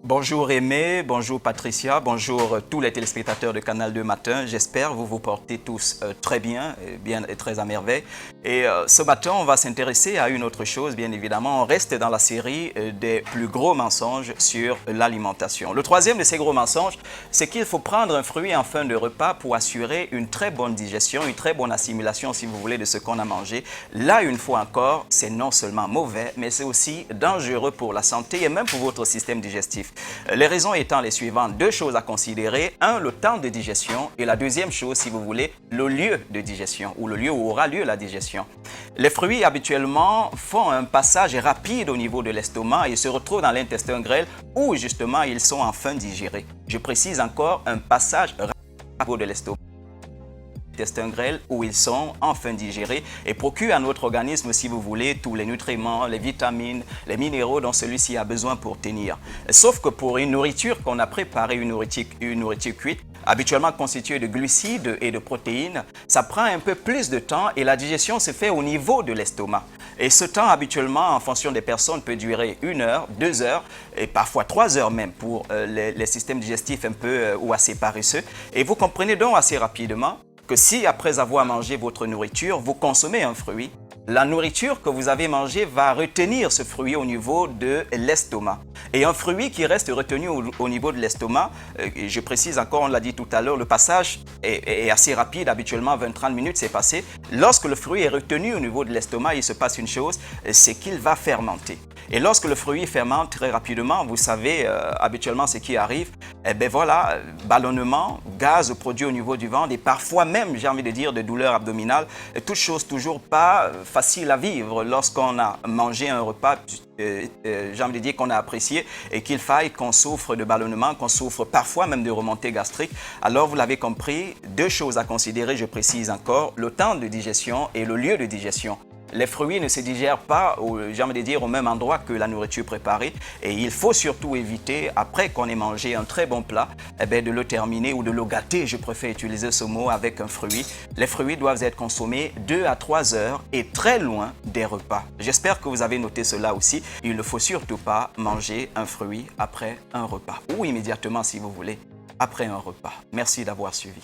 Bonjour Aimé, bonjour Patricia, bonjour tous les téléspectateurs de Canal 2 Matin. J'espère que vous vous portez tous très bien et très à merveille. Et ce matin, on va s'intéresser à une autre chose, bien évidemment. On reste dans la série des plus gros mensonges sur l'alimentation. Le troisième de ces gros mensonges, c'est qu'il faut prendre un fruit en fin de repas pour assurer une très bonne digestion, une très bonne assimilation, si vous voulez, de ce qu'on a mangé. Là, une fois encore, c'est non seulement mauvais, mais c'est aussi dangereux pour la santé et même pour votre système digestif. Les raisons étant les suivantes, deux choses à considérer. Un, le temps de digestion et la deuxième chose, si vous voulez, le lieu de digestion ou le lieu où aura lieu la digestion. Les fruits habituellement font un passage rapide au niveau de l'estomac et se retrouvent dans l'intestin grêle où justement ils sont enfin digérés. Je précise encore, un passage rapide au niveau de l'estomac. Intestin grêle où ils sont enfin digérés et procurent à notre organisme, si vous voulez, tous les nutriments, les vitamines, les minéraux dont celui-ci a besoin pour tenir. Sauf que pour une nourriture qu'on a préparée, une nourriture cuite, habituellement constituée de glucides et de protéines, ça prend un peu plus de temps et la digestion se fait au niveau de l'estomac. Et ce temps, habituellement, en fonction des personnes, peut durer 1 heure, 2 heures et parfois 3 heures même pour les systèmes digestifs un peu ou assez paresseux. Et vous comprenez donc assez rapidement que si après avoir mangé votre nourriture, vous consommez un fruit, la nourriture que vous avez mangée va retenir ce fruit au niveau de l'estomac. Et un fruit qui reste retenu au niveau de l'estomac, je précise encore, on l'a dit tout à l'heure, le passage est assez rapide, habituellement 20-30 minutes c'est passé. Lorsque le fruit est retenu au niveau de l'estomac, il se passe une chose, c'est qu'il va fermenter. Et lorsque le fruit fermente très rapidement, vous savez habituellement ce qui arrive, eh bien voilà, ballonnement, gaz produit au niveau du ventre et parfois même, j'ai envie de dire, de douleurs abdominales. Toute chose toujours pas facile à vivre lorsqu'on a mangé un repas, j'ai envie de dire qu'on a apprécié et qu'il faille qu'on souffre de ballonnement, qu'on souffre parfois même de remontées gastriques. Alors vous l'avez compris, deux choses à considérer, je précise encore, le temps de digestion et le lieu de digestion. Les fruits ne se digèrent pas, j'ai envie de dire, au même endroit que la nourriture préparée. Et il faut surtout éviter, après qu'on ait mangé un très bon plat, eh bien, de le terminer ou de le gâter, je préfère utiliser ce mot, avec un fruit. Les fruits doivent être consommés 2 à 3 heures et très loin des repas. J'espère que vous avez noté cela aussi. Il ne faut surtout pas manger un fruit après un repas ou immédiatement, si vous voulez, après un repas. Merci d'avoir suivi.